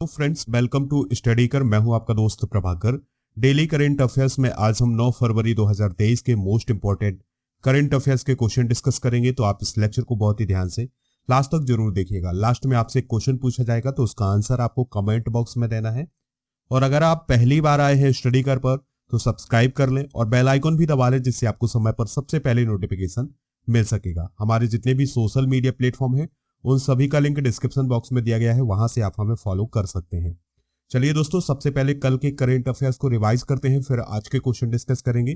Friends, welcome to study कर। मैं हूं आपका दोस्त प्रभाकर। डेली करंट अफेयर्स में आज हम 9 फरवरी 2023 के मोस्ट इंपोर्टेंट करंट अफेयर्स के क्वेश्चन डिस्कस करेंगे। तो आप इस लेक्चर को बहुत ही ध्यान से लास्ट तक जरूर देखिएगा। लास्ट में आपसे एक क्वेश्चन पूछा जाएगा तो उसका आंसर आपको कमेंट बॉक्स में देना है। और अगर आप पहली बार आए हैं स्टडी कर पर तो सब्सक्राइब कर लें और बेल आइकन भी दबा लें, जिससे आपको समय पर सबसे पहले नोटिफिकेशन मिल सकेगा। हमारे जितने भी सोशल मीडिया प्लेटफॉर्म है उन सभी का लिंक डिस्क्रिप्शन बॉक्स में दिया गया है, वहां से आप हमें फॉलो कर सकते हैं। चलिए दोस्तों, सबसे पहले कल के करंट अफेयर्स को रिवाइज करते हैं, फिर आज के क्वेश्चन डिस्कस करेंगे।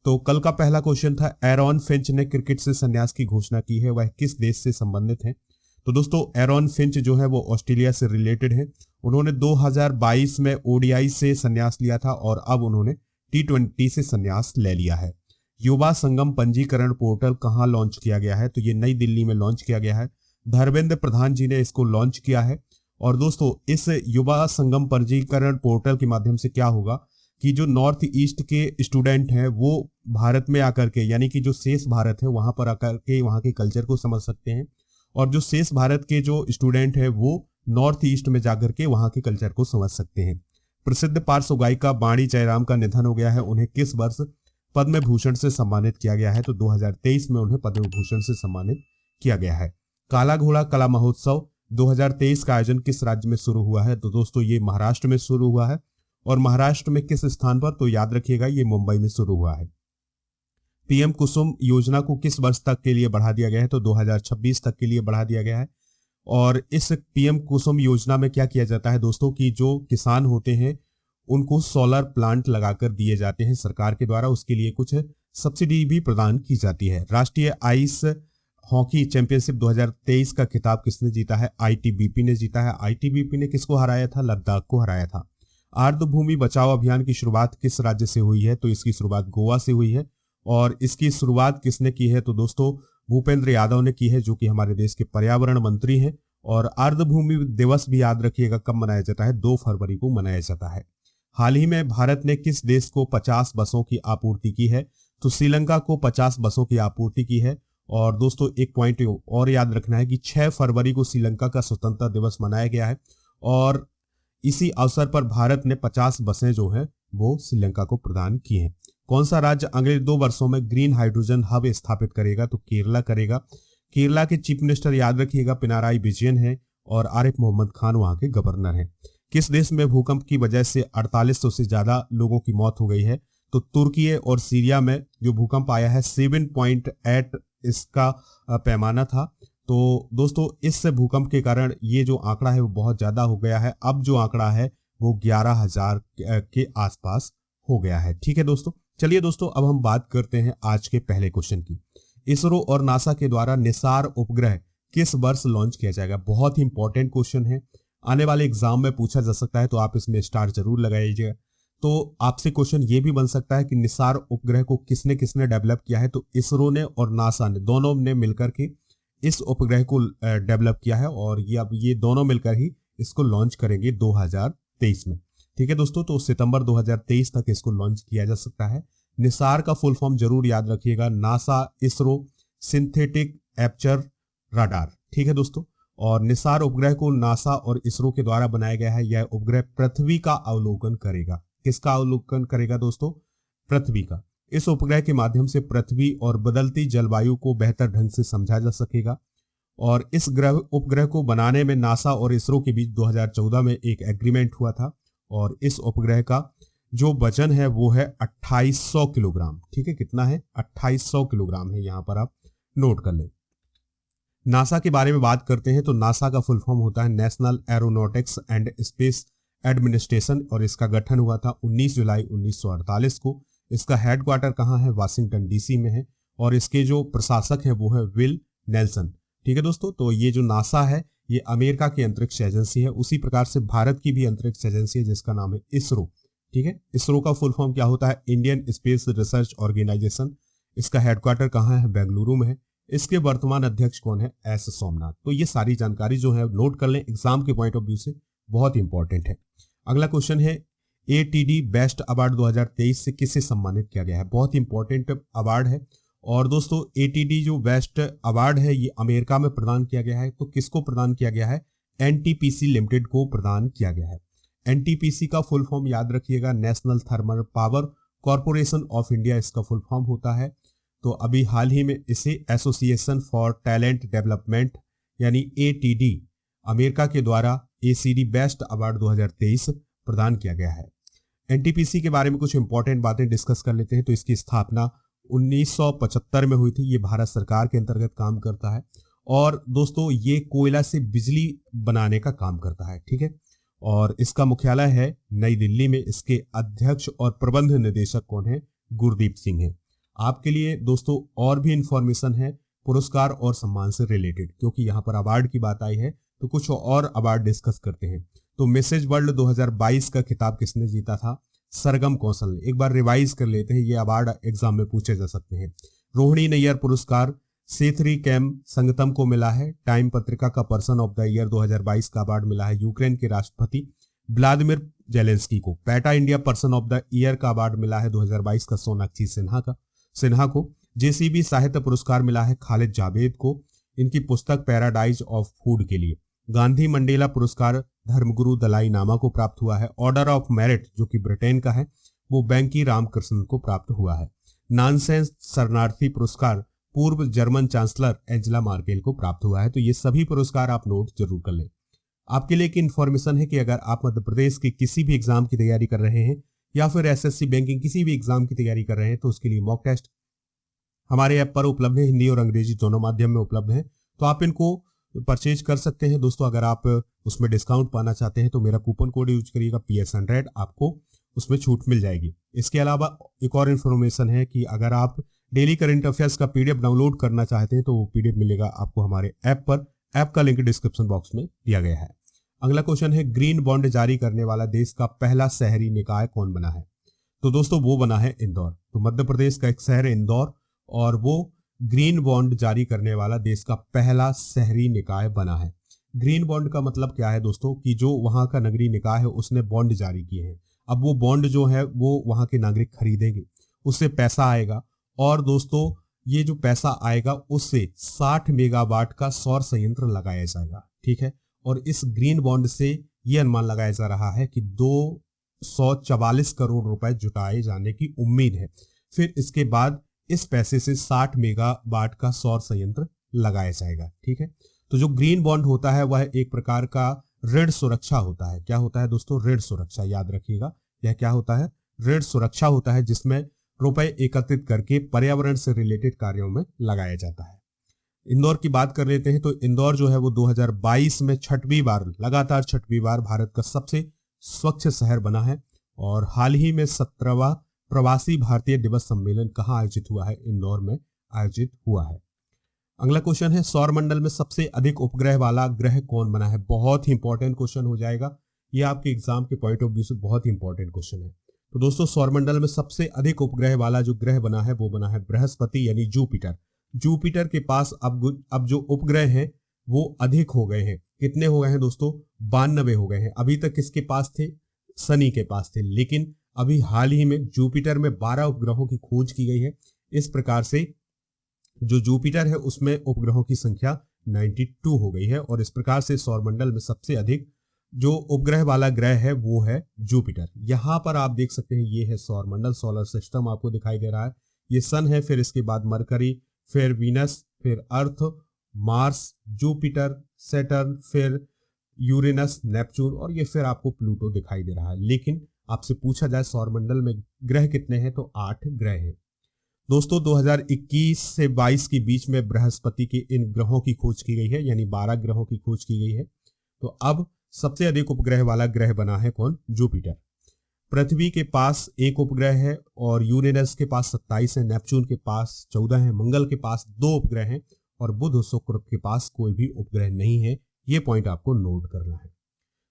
तो कल का पहला क्वेश्चन था, एरॉन फिंच ने क्रिकेट से संन्यास की घोषणा की है, वह किस देश से संबंधित है? तो दोस्तों, एरॉन फिंच जो है वो ऑस्ट्रेलिया से रिलेटेड है। उन्होंने 2022 में ओडीआई से संन्यास लिया था और अब उन्होंने T20 से संन्यास ले लिया है। युवा संगम पंजीकरण पोर्टल कहां लॉन्च किया गया है? तो ये नई दिल्ली में लॉन्च किया गया है। धर्मेंद्र प्रधान जी ने इसको लॉन्च किया है। और दोस्तों, इस युवा संगम पंजीकरण पोर्टल के माध्यम से क्या होगा कि जो नॉर्थ ईस्ट के स्टूडेंट हैं वो भारत में आकर के, यानी कि जो शेष भारत है वहां पर आकर के वहां के कल्चर को समझ सकते हैं, और जो शेष भारत के जो स्टूडेंट है वो नॉर्थ ईस्ट में जाकर के वहां के कल्चर को समझ सकते हैं। प्रसिद्ध पार्श्व गायिका वाणी जयराम का निधन हो गया है। उन्हें किस वर्ष पद्म भूषण से सम्मानित किया गया है? तो 2023 में उन्हें पद्म भूषण से सम्मानित किया गया है। काला घोड़ा कला महोत्सव 2023 का आयोजन किस राज्य में शुरू हुआ है? तो दोस्तों, ये महाराष्ट्र में शुरू हुआ है। और महाराष्ट्र में किस स्थान पर? तो याद रखिएगा, ये मुंबई में शुरू हुआ है। पीएम कुसुम योजना को किस वर्ष तक के लिए बढ़ा दिया गया है? तो 2026 तक के लिए बढ़ा दिया गया है। और इस पीएम कुसुम योजना में क्या किया जाता है दोस्तों कि जो किसान होते हैं उनको सोलर प्लांट लगाकर दिए जाते हैं सरकार के द्वारा, उसके लिए कुछ सब्सिडी भी प्रदान की जाती है। राष्ट्रीय आइस हॉकी चैंपियनशिप 2023 का खिताब किसने जीता है? आईटीबीपी ने जीता है। आईटीबीपी ने किसको हराया था? लद्दाख को हराया था। आर्द्रभूमि बचाओ अभियान की शुरुआत किस राज्य से हुई है? तो इसकी शुरुआत गोवा से हुई है। और इसकी शुरुआत किसने की है? तो दोस्तों, भूपेंद्र यादव ने की है, जो कि हमारे देश के पर्यावरण मंत्री हैं। और आर्द्रभूमि दिवस भी याद रखिएगा कब मनाया जाता है? 2 फरवरी को मनाया जाता है। हाल ही में भारत ने किस देश को 50 बसों की आपूर्ति की है? तो श्रीलंका को 50 बसों की आपूर्ति की है। और दोस्तों, एक पॉइंट और याद रखना है कि 6 फरवरी को श्रीलंका का स्वतंत्रता दिवस मनाया गया है और इसी अवसर पर भारत ने 50 बसें जो हैं वो श्रीलंका को प्रदान की हैं। कौन सा राज्य अगले 2 वर्षों में ग्रीन हाइड्रोजन हब स्थापित करेगा? तो केरला करेगा। केरला के चीफ मिनिस्टर याद रखिएगा पिनाराई विजयन है और आरिफ मोहम्मद खान वहां के गवर्नर हैं। किस देश में भूकंप की वजह से 4800 से ज्यादा लोगों की मौत हो गई है? तो तुर्की और सीरिया में जो भूकंप आया है 7.8 इसका पैमाना था। तो दोस्तों, इस भूकंप के कारण ये जो आंकड़ा है वो बहुत ज्यादा हो गया है। अब जो आंकड़ा है वो 11,000 के आसपास हो गया है। ठीक है दोस्तों, चलिए दोस्तों, अब हम बात करते हैं आज के पहले क्वेश्चन की। इसरो और नासा के द्वारा निसार उपग्रह किस वर्ष लॉन्च किया जाएगा? बहुत ही इंपॉर्टेंट क्वेश्चन है, आने वाले एग्जाम में पूछा जा सकता है, तो आप इसमें स्टार जरूर लगाइएगा। तो आपसे क्वेश्चन ये भी बन सकता है कि निसार उपग्रह को किसने किसने डेवलप किया है? तो इसरो ने और नासा ने, दोनों ने मिलकर के इस उपग्रह को डेवलप किया है और ये दोनों मिलकर ही इसको लॉन्च करेंगे 2023 में। ठीक है दोस्तों, तो सितंबर 2023 तक इसको लॉन्च किया जा सकता है। निसार का फुल फॉर्म जरूर याद रखिएगा, NASA ISRO synthetic aperture radar. ठीक है दोस्तों, और निसार उपग्रह को नासा और इसरो के द्वारा बनाया गया है। यह उपग्रह पृथ्वी का अवलोकन करेगा। किसका अवलोकन करेगा दोस्तों? पृथ्वी का। इस उपग्रह के माध्यम से पृथ्वी और बदलती जलवायु को बेहतर ढंग से समझा जा सकेगा। और इस उपग्रह को बनाने में नासा और इसरो के बीच 2014 में एक एग्रीमेंट हुआ था। और इस उपग्रह का जो वजन है वो है 2800 किलोग्राम। ठीक है, कितना है? 2800 किलोग्राम है। यहां पर आप नोट कर लें। नासा के बारे में बात करते हैं तो नासा का फुल फॉर्म होता है national aeronautics and space administration और इसका गठन हुआ था 19 जुलाई 1948 को। इसका हेडक्वार्टर कहाँ है? वाशिंगटन डीसी में है। और इसके जो प्रशासक हैं वो है विल नेल्सन। ठीक है दोस्तों, तो ये जो नासा है ये अमेरिका की अंतरिक्ष एजेंसी है। उसी प्रकार से भारत की भी अंतरिक्ष एजेंसी है जिसका नाम है इसरो। ठीक है, इसरो का फुल फॉर्म क्या होता है? Indian space research organisation. इसका हेडक्वार्टर कहाँ है? बेंगलुरु में है। इसके वर्तमान अध्यक्ष कौन है? एस सोमनाथ। तो ये सारी जानकारी जो है नोट कर लें, एग्जाम के पॉइंट ऑफ व्यू से बहुत इंपॉर्टेंट है। अगला क्वेश्चन है, एटीडी बेस्ट अवार्ड 2023 से किसे सम्मानित किया गया है? बहुत इंपॉर्टेंट अवार्ड है। और दोस्तों, एटीडी जो बेस्ट अवार्ड है ये अमेरिका में प्रदान किया गया है। तो किसको प्रदान किया गया है? एनटीपीसी लिमिटेड को प्रदान किया गया है। एनटीपीसी का फुल फॉर्म याद रखिएगा, national thermal power corporation of India इसका फुल फॉर्म होता है। तो अभी हाल ही में इसे एसोसिएशन फॉर टैलेंट डेवलपमेंट यानी एटीडी अमेरिका के द्वारा एसीडी बेस्ट अवार्ड 2023 प्रदान किया गया है। एनटीपीसी के बारे में कुछ इंपॉर्टेंट बातें डिस्कस कर लेते हैं। तो इसकी स्थापना 1975 में हुई थी। ये भारत सरकार के अंतर्गत काम करता है और दोस्तों ये कोयला से बिजली बनाने का काम करता है, ठीक है। और इसका मुख्यालय है नई दिल्ली में। इसके अध्यक्ष और प्रबंध निदेशक कौन है? गुरदीप सिंह है। आपके लिए दोस्तों और भी इंफॉर्मेशन है पुरस्कार और सम्मान से रिलेटेड, क्योंकि यहाँ पर अवार्ड की बात आई है तो कुछ और अवार्ड डिस्कस करते हैं। तो मिसेज वर्ल्ड 2022 का खिताब किसने जीता था? सरगम कौशल ने। एक बार रिवाइज कर लेते हैं, ये अवार्ड एग्जाम में पूछे जा सकते हैं। रोहिणी नैयर पुरस्कार सेथरी कैम संगतम को मिला है। टाइम पत्रिका का पर्सन ऑफ द ईयर 2022 का अवार्ड मिला है यूक्रेन के राष्ट्रपति व्लादिमीर जेलेंस्की को। PETA India person of the year का अवार्ड मिला है 2022 का सोनाक्षी सिन्हा को। जेसीबी साहित्य पुरस्कार मिला है खालिद जावेद को, इनकी पुस्तक पैराडाइज ऑफ फूड के लिए। गांधी मंडेला पुरस्कार धर्मगुरु दलाई लामा को प्राप्त हुआ है। ऑर्डर ऑफ मेरिट जो कि ब्रिटेन का है वो बैंकी रामकृष्ण को प्राप्त हुआ है। नॉनसेंस शरणार्थी पुरस्कार पूर्व जर्मन चांसलर एंजेला मार्केल को प्राप्त हुआ है। तो ये सभी पुरस्कार आप नोट जरूर कर लें। आपके लिए एक इन्फॉर्मेशन है कि अगर आप मध्य प्रदेश के किसी भी एग्जाम की तैयारी कर रहे हैं या फिर एसएससी बैंकिंग किसी भी एग्जाम की तैयारी कर रहे हैं तो उसके लिए मॉक टेस्ट हमारे ऐप पर उपलब्ध है, हिंदी और अंग्रेजी दोनों माध्यम में उपलब्ध है। तो आप इनको परचेज कर सकते हैं। दोस्तों अगर आप उसमें डिस्काउंट पाना चाहते हैं तो मेरा कूपन कोड यूज करिएगा PS100, आपको उसमें छूट मिल जाएगी। इसके अलावा एक और इन्फॉर्मेशन है कि अगर आप डेली करंट अफेयर्स का PDF डाउनलोड करना चाहते हैं तो वो PDF मिलेगा आपको हमारे ऐप पर। ऐप का लिंक डिस्क्रिप्शन बॉक्स में दिया गया है। अगला क्वेश्चन है, ग्रीन बॉन्ड जारी करने वाला देश का पहला शहरी निकाय कौन बना है? तो दोस्तों वो बना है इंदौर। तो मध्य प्रदेश का एक शहर है इंदौर और वो ग्रीन बॉन्ड जारी करने वाला देश का पहला शहरी निकाय बना है। ग्रीन बॉन्ड का मतलब क्या है दोस्तों कि जो वहां का नगरीय निकाय है उसने बॉन्ड जारी किए हैं। अब वो बॉन्ड जो है वो वहां के नागरिक खरीदेंगे, उससे पैसा आएगा और दोस्तों ये जो पैसा आएगा उससे 60 मेगावाट का सौर संयंत्र लगाया जाएगा, ठीक है। और इस ग्रीन बॉन्ड से ये अनुमान लगाया जा रहा है कि 244 करोड़ रुपए जुटाए जाने की उम्मीद है। फिर इसके बाद इस पैसे से 60 मेगावाट का सौर संयंत्र लगाया जाएगा, ठीक है। तो जो ग्रीन बॉन्ड होता है वह एक प्रकार का ऋण सुरक्षा होता है। क्या होता है दोस्तों? ऋण सुरक्षा, याद रखिएगा। यह क्या होता है? ऋण सुरक्षा होता है जिसमें रुपए एकत्रित करके पर्यावरण से रिलेटेड कार्यों में लगाया जाता है। इंदौर की बात कर लेते हैं तो इंदौर जो है वो 2022 में लगातार छठवीं बार भारत का सबसे स्वच्छ शहर बना है। और हाल ही में 17वां प्रवासी भारतीय दिवस सम्मेलन कहाँ आयोजित हुआ है? इंदौर में आयोजित हुआ है। अगला क्वेश्चन है, सौरमंडल में सबसे अधिक उपग्रह वाला ग्रह कौन बना है? बहुत ही इंपॉर्टेंट क्वेश्चन हो जाएगा ये, आपके एग्जाम के पॉइंट ऑफ व्यू से बहुत ही इंपॉर्टेंट क्वेश्चन है। तो दोस्तों सौरमंडल में सबसे अधिक उपग्रह वाला जो ग्रह बना है वो बना है बृहस्पति यानी जुपिटर। जुपिटर के पास अब जो उपग्रह हैं वो अधिक हो गए हैं। कितने हो गए हैं दोस्तों? 92 हो गए हैं। अभी तक किसके पास थे? शनि के पास थे, लेकिन अभी हाल ही में जुपिटर में 12 उपग्रहों की खोज की गई है। इस प्रकार से जो जुपिटर है उसमें उपग्रहों की संख्या 92 हो गई है और इस प्रकार से सौरमंडल में सबसे अधिक जो उपग्रह वाला ग्रह है वो है जुपिटर। यहां पर आप देख सकते हैं ये है सौरमंडल, सोलर सिस्टम आपको दिखाई दे रहा है। ये सन है, फिर इसके बाद मरकरी, फिर वीनस, फिर अर्थ, मार्स, जुपिटर, सैटर्न, फिर यूरेनस, नेपच्यून और ये फिर आपको प्लूटो दिखाई दे रहा है। लेकिन आपसे पूछा जाए सौरमंडल में ग्रह कितने हैं तो 8 ग्रह हैं। दोस्तों 2021 से 22 के बीच में बृहस्पति के इन ग्रहों की खोज की गई है, यानी 12 ग्रहों की खोज की गई है। तो अब सबसे अधिक उपग्रह वाला ग्रह बना है कौन? जुपिटर। पृथ्वी के पास 1 उपग्रह है और यूरेनस के पास 27 है, नेपच्यून के पास 14 है, मंगल के पास 2 उपग्रह हैं और बुध और शुक्र के पास कोई भी उपग्रह नहीं है। ये पॉइंट आपको नोट करना है।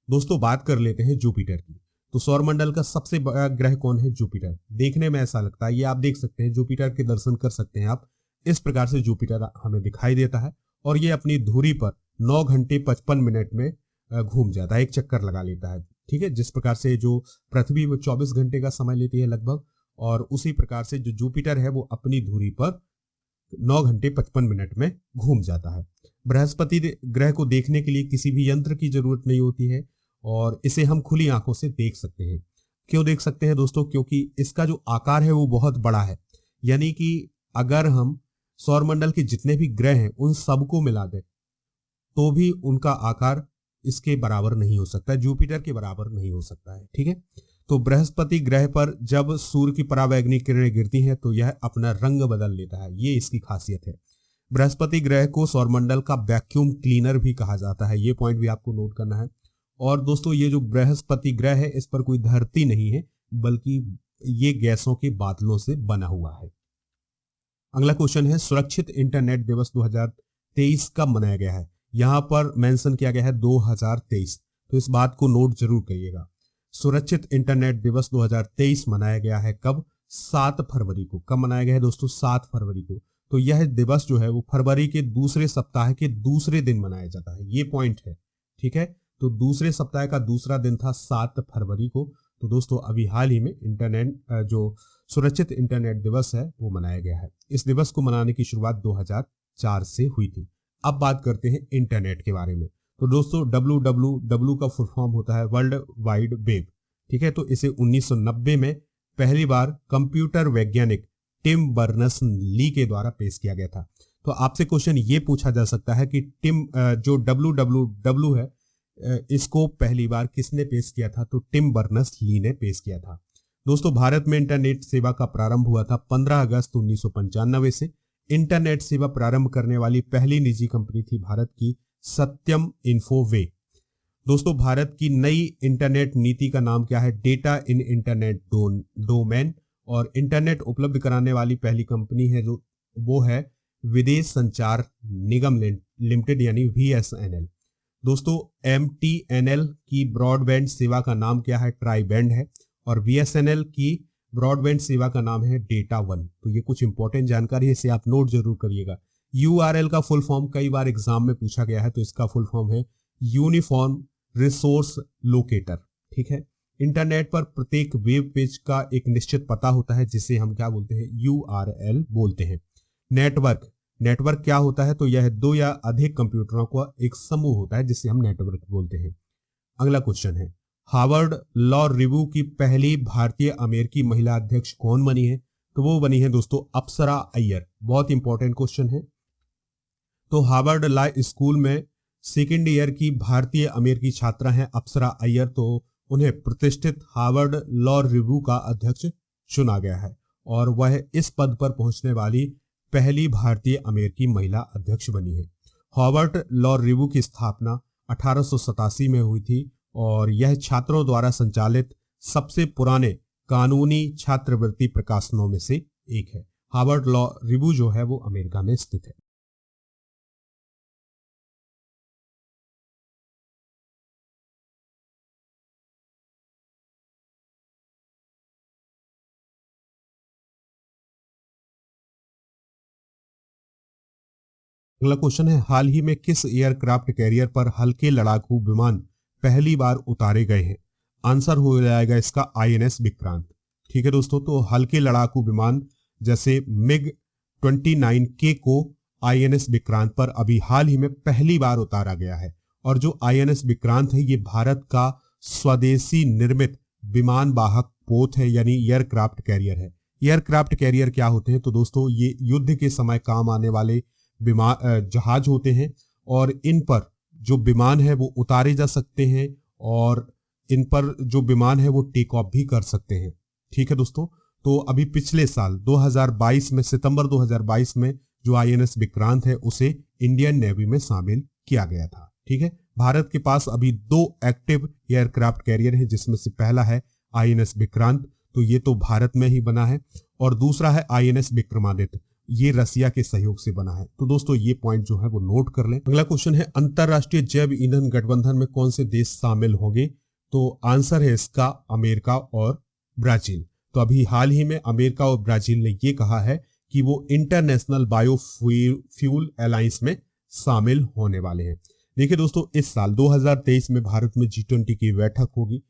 दोस्तों बात कर लेते हैं जुपिटर की। तो सौरमंडल का सबसे बड़ा ग्रह कौन है? जुपिटर। देखने में ऐसा लगता है, ये आप देख सकते हैं, जुपिटर के दर्शन कर सकते हैं आप। इस प्रकार से जुपिटर हमें दिखाई देता है और ये अपनी धुरी पर 9 घंटे 55 मिनट में घूम जाता है, एक चक्कर लगा लेता है, ठीक है। जिस प्रकार से जो पृथ्वी वो 24 घंटे का समय लेती है लगभग, और उसी प्रकार से जो जुपिटर है वो अपनी धुरी पर 9 घंटे 55 मिनट में घूम जाता है। बृहस्पति ग्रह को देखने के लिए किसी भी यंत्र की जरूरत नहीं होती है और इसे हम खुली आंखों से देख सकते हैं। क्यों देख सकते हैं दोस्तों? क्योंकि इसका जो आकार है वो बहुत बड़ा है। यानी कि अगर हम सौरमंडल के जितने भी ग्रह हैं उन सबको मिला दें तो भी उनका आकार इसके बराबर नहीं हो सकता, जुपिटर के बराबर नहीं हो सकता है। ठीक है, तो बृहस्पति ग्रह पर जब सूर्य की परावैंगनी किरणें गिरती हैं तो यह अपना रंग बदल लेता है, ये इसकी खासियत है। बृहस्पति ग्रह को सौरमंडल का वैक्यूम क्लीनर भी कहा जाता है, ये पॉइंट भी आपको नोट करना है। और दोस्तों ये जो बृहस्पति ग्रह है इस पर कोई धरती नहीं है, बल्कि ये गैसों के बादलों से बना हुआ है। अगला क्वेश्चन है, सुरक्षित इंटरनेट दिवस 2023 कब मनाया गया है? यहां पर मेंशन किया गया है 2023, तो इस बात को नोट जरूर करिएगा। सुरक्षित इंटरनेट दिवस 2023 मनाया गया है कब? 7 फरवरी को। कब मनाया गया है दोस्तों? 7 फरवरी को। तो यह दिवस जो है वो फरवरी के दूसरे सप्ताह के दूसरे दिन मनाया जाता है, ये पॉइंट है। ठीक है, तो दूसरे सप्ताह का दूसरा दिन था 7 फरवरी को। तो दोस्तों अभी हाल ही में इंटरनेट जो सुरक्षित इंटरनेट दिवस है वो मनाया गया है। इस दिवस को मनाने की शुरुआत 2004 से हुई थी। अब बात करते हैं इंटरनेट के बारे में। तो दोस्तों www का फुल फॉर्म होता है वर्ल्ड वाइड वेब। ठीक है, तो इसे 1990 में पहली बार कंप्यूटर वैज्ञानिक टिम बर्नर्स ली के द्वारा पेश किया गया था। तो आपसे क्वेश्चन ये पूछा जा सकता है कि टिम जो www है इसको पहली बार किसने पेश किया था? तो टिम बर्नर्स ली ने पेश किया था। दोस्तों भारत में इंटरनेट सेवा का प्रारंभ हुआ था 15 अगस्त 1995 से। इंटरनेट सेवा प्रारंभ करने वाली पहली निजी कंपनी थी भारत की सत्यम इन्फोवे। दोस्तों भारत की नई इंटरनेट नीति का नाम क्या है? डेटा इन इंटरनेट डोमेन। और इंटरनेट उपलब्ध कराने वाली पहली कंपनी है जो वो है विदेश संचार निगम लिमिटेड यानी VSNL। दोस्तों MTNL की ब्रॉडबैंड सेवा का नाम क्या है? ट्राईबैंड है। और VSNL की ब्रॉडबैंड सेवा का नाम है डेटा वन। तो ये कुछ इंपॉर्टेंट जानकारी है, इसे आप नोट जरूर करिएगा। URL का फुल फॉर्म कई बार एग्जाम में पूछा गया है, तो इसका फुल फॉर्म है यूनिफॉर्म रिसोर्स लोकेटर। ठीक है, इंटरनेट पर प्रत्येक वेब पेज का एक निश्चित पता होता है जिसे हम क्या बोलते हैं? URL बोलते हैं। नेटवर्क क्या होता है? तो यह 2 या अधिक कंप्यूटरों का एक समूह होता है जिसे हम नेटवर्क बोलते हैं। अगला क्वेश्चन है, हार्वर्ड लॉ रिव्यू की पहली भारतीय अमेरिकी महिला अध्यक्ष कौन बनी है? तो वो बनी है दोस्तों अप्सरा अय्यर। बहुत इंपॉर्टेंट क्वेश्चन है। तो हार्वर्ड लॉ स्कूल में सेकेंड ईयर की भारतीय अमेरिकी छात्रा हैं अप्सरा अय्यर, तो उन्हें प्रतिष्ठित हार्वर्ड लॉ रिव्यू का अध्यक्ष चुना गया है और वह इस पद पर पहुंचने वाली पहली भारतीय अमेरिकी महिला अध्यक्ष बनी है। हार्वर्ड लॉ रिव्यू की स्थापना 1887 में हुई थी और यह छात्रों द्वारा संचालित सबसे पुराने कानूनी छात्रवृत्ति प्रकाशनों में से एक है। हार्वर्ड लॉ रिव्यू जो है वो अमेरिका में स्थित है। अगला क्वेश्चन है, हाल ही में किस एयरक्राफ्ट कैरियर पर हल्के लड़ाकू विमान पहली बार उतारे गए हैं? आंसर हो जाएगा इसका INS विक्रांत। ठीक है दोस्तों, तो हल्के लड़ाकू विमान जैसे MiG-29K को INS विक्रांत पर अभी हाल ही में पहली बार उतारा गया है। और जो INS विक्रांत है ये भारत का स्वदेशी निर्मित विमान वाहक पोत है यानी एयरक्राफ्ट कैरियर है। एयरक्राफ्ट कैरियर क्या होते हैं? तो दोस्तों ये युद्ध के समय काम आने वाले जहाज होते हैं और इन पर जो विमान है वो उतारे जा सकते हैं और इन पर जो विमान है वो टेक ऑफ भी कर सकते हैं। ठीक है दोस्तों, तो अभी पिछले साल 2022 में सितंबर 2022 में जो INS विक्रांत है उसे इंडियन नेवी में शामिल किया गया था। ठीक है, भारत के पास अभी 2 एक्टिव एयरक्राफ्ट कैरियर है जिसमें से पहला है INS विक्रांत, तो ये तो भारत में ही बना है, और दूसरा है INS विक्रमादित्य, ये रसिया के सहयोग से बना है। तो दोस्तों ये पॉइंट जो है वो नोट कर लें। अगला क्वेश्चन है, अंतरराष्ट्रीय जैव ईंधन गठबंधन में कौन से देश शामिल होंगे? तो आंसर है इसका अमेरिका और ब्राजील। तो अभी हाल ही में अमेरिका और ब्राजील ने ये कहा है कि वो इंटरनेशनल बायोफ्यूल अलायंस में शामिल होने वाले हैं। देखिए दोस्तों, इस साल 2023 में भारत में G20 की बैठक होगी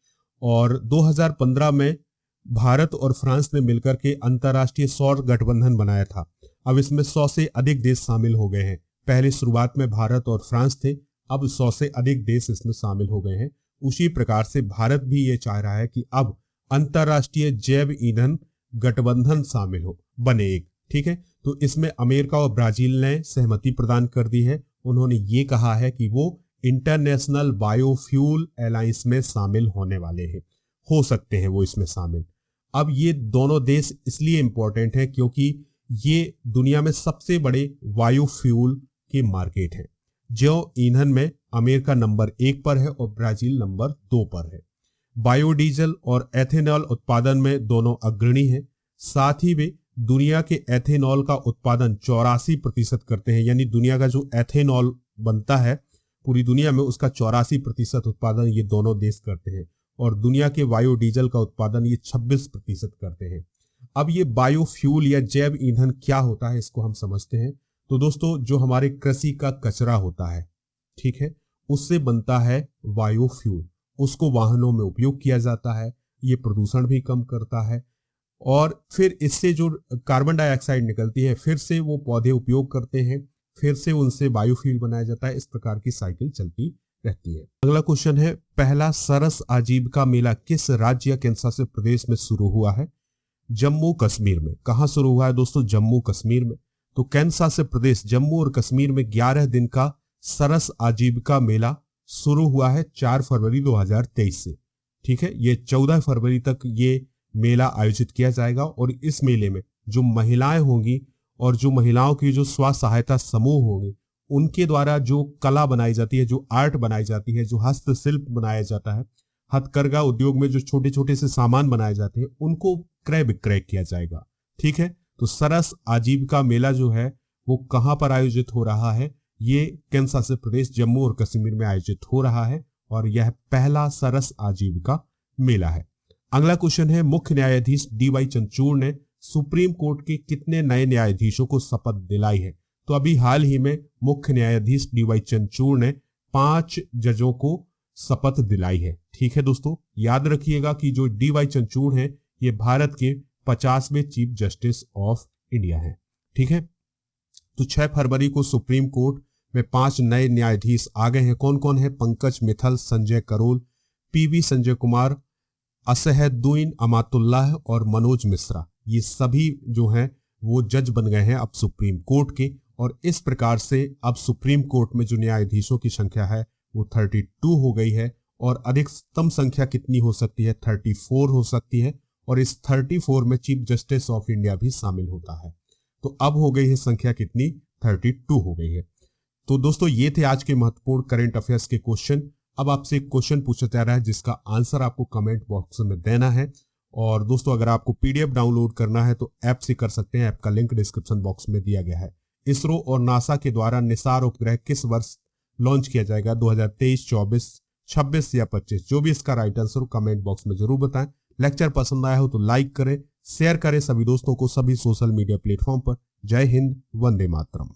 और 2015 में भारत और फ्रांस ने मिलकर के अंतर्राष्ट्रीय सौर गठबंधन बनाया था। अब इसमें 100 से अधिक देश शामिल हो गए हैं। पहले शुरुआत में भारत और फ्रांस थे, अब 100 से अधिक देश इसमें शामिल हो गए हैं। उसी प्रकार से भारत भी ये चाह रहा है कि अब अंतर्राष्ट्रीय जैव ईंधन गठबंधन शामिल हो, बने एक। ठीक है, तो इसमें अमेरिका और ब्राजील ने सहमति प्रदान कर दी है। उन्होंने ये कहा है कि वो इंटरनेशनल बायोफ्यूल अलायंस में शामिल होने वाले हैं, हो सकते हैं वो इसमें शामिल। अब ये दोनों देश इसलिए इंपॉर्टेंट है क्योंकि ये दुनिया में सबसे बड़े बायोफ्यूल के मार्केट हैं। जो ईंधन में अमेरिका नंबर 1 पर है और ब्राजील नंबर 2 पर है। बायोडीजल और एथेनॉल उत्पादन में दोनों अग्रणी हैं। साथ ही वे दुनिया के एथेनॉल का उत्पादन 84% करते हैं, यानी दुनिया का जो एथेनॉल बनता है पूरी दुनिया में उसका 84% उत्पादन ये दोनों देश करते हैं। और दुनिया के बायोडीजल का उत्पादन ये 26% करते हैं। अब ये बायोफ्यूल या जैव ईंधन क्या होता है इसको हम समझते हैं। तो दोस्तों, जो हमारे कृषि का कचरा होता है, ठीक है, उससे बनता है बायोफ्यूल। उसको वाहनों में उपयोग किया जाता है, ये प्रदूषण भी कम करता है। और फिर इससे जो कार्बन डाइऑक्साइड निकलती है फिर से वो पौधे उपयोग करते हैं, फिर से उनसे बायोफ्यूल बनाया जाता है। इस प्रकार की साइकिल चलती रहती है। अगला क्वेश्चन है, पहला सरस आजीविका मेला किस राज्य या केंद्र शासित प्रदेश में शुरू हुआ है? जम्मू कश्मीर में। कहां शुरू हुआ है दोस्तों? जम्मू कश्मीर में। तो केंद्र शासित प्रदेश जम्मू और कश्मीर में 11 दिन का सरस आजीविका मेला शुरू हुआ है 4 फरवरी 2023 से। ठीक है, ये 14 फरवरी तक ये मेला आयोजित किया जाएगा। और इस मेले में जो महिलाएं होंगी और जो महिलाओं की जो स्व सहायता समूह होंगे उनके द्वारा जो कला बनाई जाती है, जो आर्ट बनाई जाती है, जो हस्तशिल्प बनाया जाता है, हथकरघा उद्योग में जो छोटे छोटे से सामान बनाए जाते हैं उनको क्रय विक्रय किया जाएगा। ठीक है, तो सरस आजीविका मेला जो है वो कहां पर आयोजित हो रहा है? ये केंद्र शासित प्रदेश जम्मू और कश्मीर में आयोजित हो रहा है और यह पहला सरस आजीविका मेला है। अगला क्वेश्चन है, मुख्य न्यायाधीश DY चंद्रचूड़ ने सुप्रीम कोर्ट के कितने नए न्यायाधीशों को शपथ दिलाई है? तो अभी हाल ही में मुख्य न्यायाधीश DY चंद्रचूड़ ने 5 जजों को शपथ दिलाई है। ठीक है दोस्तों, याद रखिएगा कि जो DY चंद्रचूड़ हैं ये भारत के 50वें चीफ जस्टिस ऑफ इंडिया हैं। ठीक है, तो 6 फरवरी को सुप्रीम कोर्ट में 5 नए न्यायाधीश आ गए हैं। कौन कौन है? पंकज मित्तल, संजय करोल, PV संजय कुमार, असहदुद्दीन अमातुल्लाह और मनोज मिश्रा। ये सभी जो हैं वो जज बन गए हैं अब सुप्रीम कोर्ट के। और इस प्रकार से अब सुप्रीम कोर्ट में जो न्यायाधीशों की संख्या है वो 32 हो गई है। और अधिकतम संख्या कितनी हो सकती है? 34 हो सकती है। और इस 34 में चीफ जस्टिस ऑफ इंडिया भी शामिल होता है। तो अब हो गई है संख्या कितनी? 32 हो गई है। तो दोस्तों, ये थे आज के महत्वपूर्ण करंट अफेयर्स के क्वेश्चन। अब आपसे एक क्वेश्चन पूछा जा रहा है जिसका आंसर आपको कमेंट बॉक्स में देना है। और दोस्तों, अगर आपको PDF डाउनलोड करना है तो ऐप से कर सकते हैं। ऐप का लिंक डिस्क्रिप्शन बॉक्स में दिया गया है। इसरो और नासा के द्वारा निसार उपग्रह किस वर्ष लॉन्च किया जाएगा? 2023, 24, 26 या 25? जो भी इसका राइट आंसर हो कमेंट बॉक्स में जरूर बताएं। लेक्चर पसंद आया हो तो लाइक करें, शेयर करें सभी दोस्तों को सभी सोशल मीडिया प्लेटफॉर्म पर। जय हिंद, वंदे मातरम।